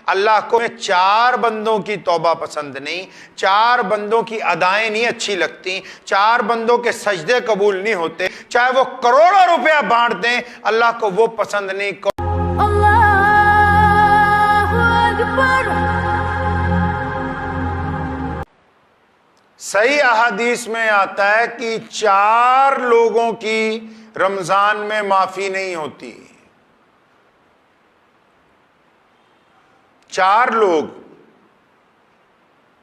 अल्लाह को 4 बंदों की तौबा पसंद नहीं, 4 बंदों की अदाएं नहीं अच्छी लगती, 4 बंदों के सजदे कबूल नहीं होते, चाहे वो करोड़ों रुपया बांट दें, अल्लाह को वो पसंद नहीं। सही अहादीस में आता है कि 4 लोगों की रमजान में माफी नहीं होती। 4 लोग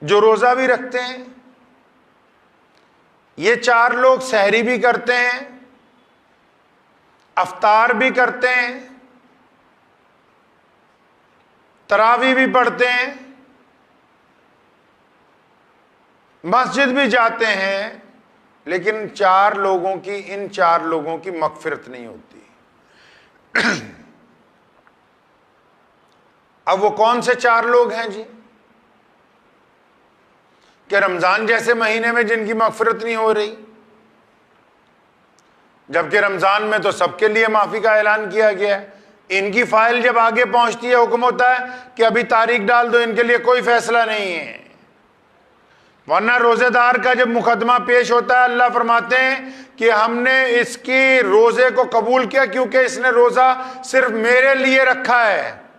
जो रोजा भी रखते हैं, ये 4 लोग सहरी भी करते हैं, अफ्तार भी करते हैं, तरावी भी पढ़ते हैं, मस्जिद भी जाते हैं, लेकिन इन 4 लोगों की मगफिरत नहीं होती। अब वो कौन से 4 लोग हैं जी? कि रमजान जैसे महीने में जिनकी मगफिरत नहीं हो रही, जबकि रमजान में तो सबके लिए माफी का ऐलान किया गया है। इनकी फाइल जब आगे पहुंचती है, हुक्म होता है कि अभी तारीख डाल दो, इनके लिए कोई फैसला नहीं है। वरना रोजेदार का जब मुकदमा पेश होता है, अल्लाह फरमाते हैं कि हमने इसकी रोजे को कबूल किया क्योंकि इसने रोजा सिर्फ मेरे लिए रखा है।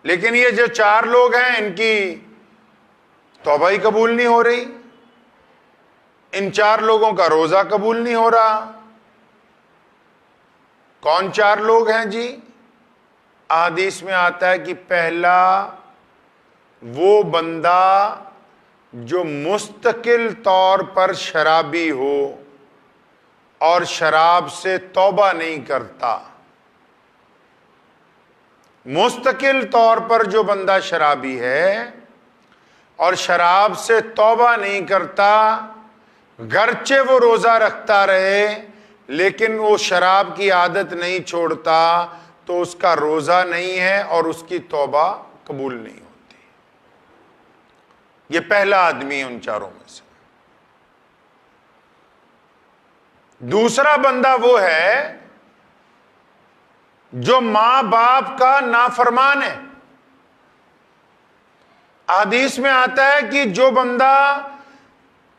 लेकिन ये जो 4 लोग हैं, इनकी तौबा ही कबूल नहीं हो रही, इन 4 लोगों का रोजा कबूल नहीं हो रहा। कौन 4 लोग हैं जी? अहादीस में आता है कि पहला वो बंदा जो मुस्तकिल तौर पर शराबी हो और शराब से तौबा नहीं करता। मुस्तकिल तौर पर जो बंदा शराबी है और शराब से तौबा नहीं करता, गरचे वो रोजा रखता रहे लेकिन वो शराब की आदत नहीं छोड़ता, तो उसका रोजा नहीं है और उसकी तौबा कबूल नहीं होती। ये पहला आदमी है उन 4 में से। दूसरा बंदा वो है जो मां बाप का नाफरमान है। हदीस में आता है कि जो बंदा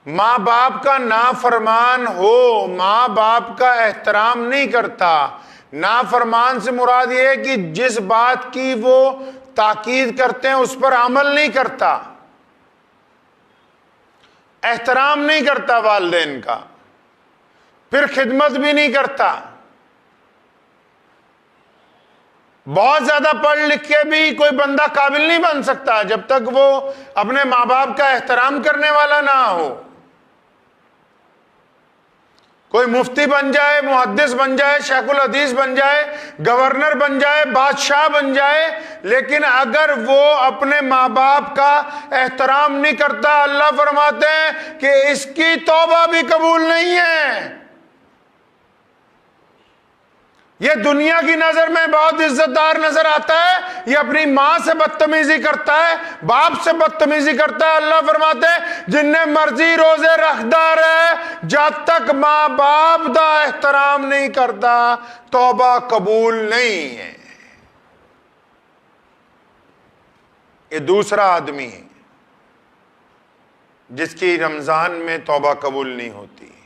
मां बाप का नाफरमान हो, मां बाप का एहतराम नहीं करता, नाफरमान से मुराद ये है कि जिस बात की वो ताकीद करते हैं उस पर अमल नहीं करता, एहतराम नहीं करता वालिदैन का, फिर खिदमत भी नहीं करता, बहुत ज्यादा पढ़ लिख के भी कोई बंदा काबिल नहीं बन सकता जब तक वो अपने मां बाप का एहतराम करने वाला ना हो। कोई मुफ्ती बन जाए, मुहद्दिस बन जाए, शेखुल हदीस बन जाए, गवर्नर बन जाए, बादशाह बन जाए, लेकिन अगर वो अपने माँ बाप का एहतराम नहीं करता, अल्लाह फरमाते हैं कि इसकी तौबा भी कबूल नहीं है। ये दुनिया की नजर में बहुत इज्जतदार नजर आता है, ये अपनी मां से बदतमीजी करता है, बाप से बदतमीजी करता है। अल्लाह फरमाते हैं जिन्ने मर्जी रोजे रखदा रहे, जब तक मां बाप दा एहतराम नहीं करता तौबा कबूल नहीं है। ये दूसरा आदमी है जिसकी रमजान में तौबा कबूल नहीं होती।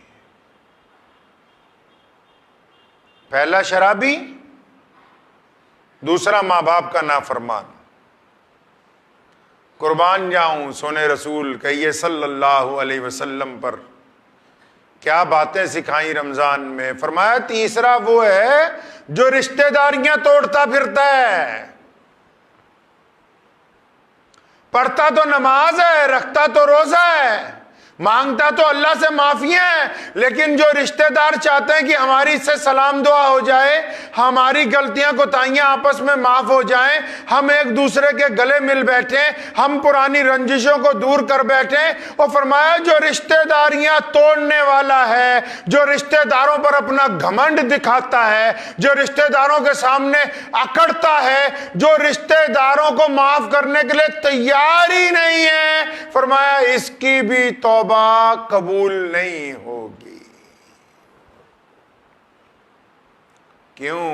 पहला शराबी, दूसरा मां बाप का नाफरमान। कुर्बान जाऊं सोने रसूल कहिए सल्लल्लाहु अलैहि वसल्लम पर, क्या बातें सिखाई रमजान में। फरमाया तीसरा वो है जो रिश्तेदारियां तोड़ता फिरता है, पढ़ता तो नमाज है, रखता तो रोजा है, मांगता तो अल्लाह से माफियां है, लेकिन जो रिश्तेदार चाहते हैं कि हमारी इससे सलाम दुआ हो जाए, हमारी गलतियां कोताहियां आपस में माफ हो जाएं, हम एक दूसरे के गले मिल बैठे, हम पुरानी रंजिशों को दूर कर बैठे। और फरमाया जो रिश्तेदारियां तोड़ने वाला है, जो रिश्तेदारों पर अपना घमंड दिखाता है, जो रिश्तेदारों के सामने अकड़ता है, जो रिश्तेदारों को माफ करने के लिए तैयार ही नहीं है, फरमाया इसकी भी तौबा कबूल नहीं होगी। क्यों?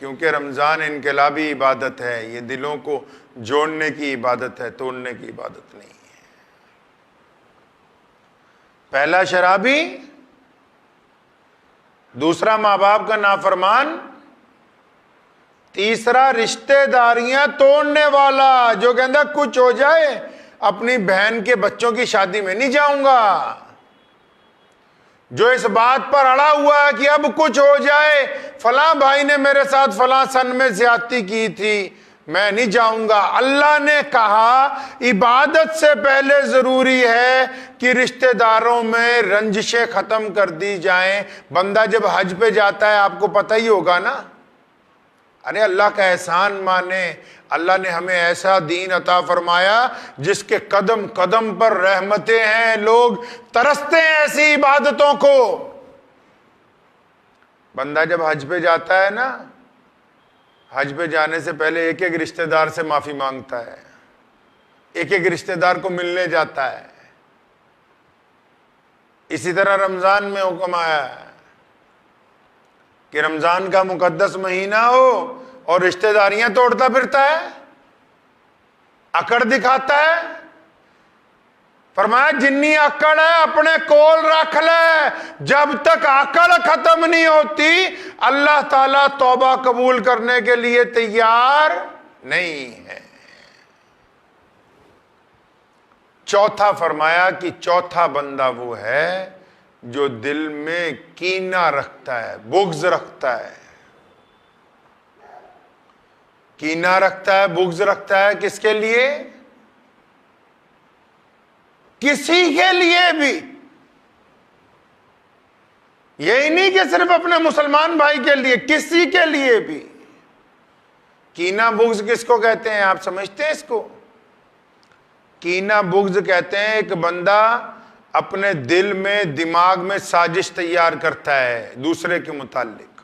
क्योंकि रमज़ान इनकलाबी इबादत है, ये दिलों को जोड़ने की इबादत है, तोड़ने की इबादत नहीं है। पहला शराबी, दूसरा माँ बाप का नाफरमान, तीसरा रिश्तेदारियां तोड़ने वाला, जो कहता कुछ हो जाए अपनी बहन के बच्चों की शादी में नहीं जाऊंगा, जो इस बात पर अड़ा हुआ है कि अब कुछ हो जाए, फलां भाई ने मेरे साथ फलां सन में ज्यादती की थी, मैं नहीं जाऊंगा। अल्लाह ने कहा इबादत से पहले जरूरी है कि रिश्तेदारों में रंजिशें खत्म कर दी जाएं। बंदा जब हज पे जाता है, आपको पता ही होगा ना, अरे अल्लाह का एहसान माने, अल्लाह ने हमें ऐसा दीन अता फरमाया जिसके कदम कदम पर रहमतें हैं, लोग तरसते हैं ऐसी इबादतों को। बंदा जब हज पे जाता है ना, हज पे जाने से पहले एक एक रिश्तेदार से माफी मांगता है, एक एक रिश्तेदार को मिलने जाता है। इसी तरह रमजान में हुक्म आया है कि रमजान का मुकद्दस महीना हो और रिश्तेदारियां तोड़ता फिरता है, अकड़ दिखाता है। फरमाया जिन्नी अकड़ है अपने कोल रख ले, जब तक अकड़ खत्म नहीं होती अल्लाह ताला तौबा कबूल करने के लिए तैयार नहीं है। चौथा फरमाया कि चौथा बंदा वो है जो दिल में कीना रखता है, बुग़्ज़ रखता है। कीना रखता है, बुग़्ज़ रखता है, किसके लिए? किसी के लिए भी। यही नहीं कि सिर्फ अपने मुसलमान भाई के लिए, किसी के लिए भी। कीना बुग़्ज़ किसको कहते हैं, आप समझते हैं इसको? कीना बुग़्ज़ कहते हैं एक बंदा अपने दिल में, दिमाग में साजिश तैयार करता है दूसरे के मुतालिक,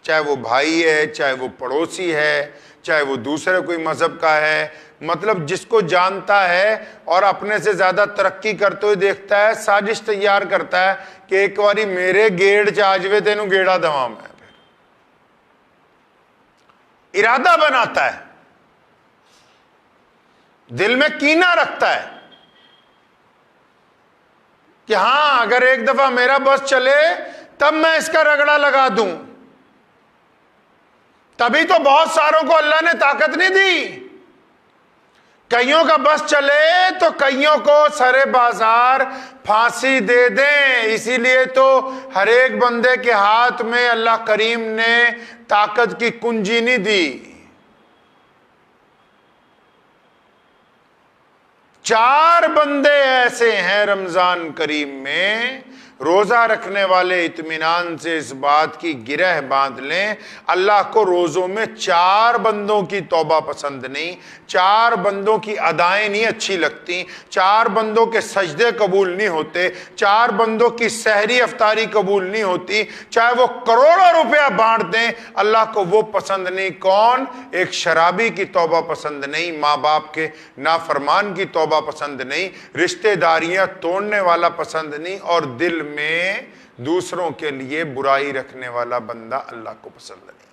चाहे वो भाई है, चाहे वो पड़ोसी है, चाहे वो दूसरे कोई मजहब का है, मतलब जिसको जानता है और अपने से ज्यादा तरक्की करते हुए देखता है, साजिश तैयार करता है कि एक बारी मेरे गेड़ च आ जावे तेनू गेड़ा दवा मैं। इरादा बनाता है, दिल में कीना रखता है कि हां अगर एक दफा मेरा बस चले तब मैं इसका रगड़ा लगा दूं। तभी तो बहुत सारों को अल्लाह ने ताकत नहीं दी। कईयों का बस चले तो कईयों को सरे बाजार फांसी दे दें। इसीलिए तो हर एक बंदे के हाथ में अल्लाह करीम ने ताकत की कुंजी नहीं दी। 4 बंदे ऐसे हैं रमजान करीम में, रोजा रखने वाले इत्मीनान से इस बात की गिरह बांध लें, अल्लाह को रोजों में 4 बंदों की तौबा पसंद नहीं, 4 बंदों की अदाएं नहीं अच्छी लगती, 4 बंदों के सजदे कबूल नहीं होते, 4 बंदों की सहरी अफ्तारी कबूल नहीं होती, चाहे वो करोड़ों रुपया बांट दें, अल्लाह को वो पसंद नहीं। कौन? एक शराबी की तौबा पसंद नहीं, माँ बाप के नाफरमान की तौबा पसंद नहीं, रिश्तेदारियां तोड़ने वाला पसंद नहीं, और दिल में दूसरों के लिए बुराई रखने वाला बंदा अल्लाह को पसंद नहीं।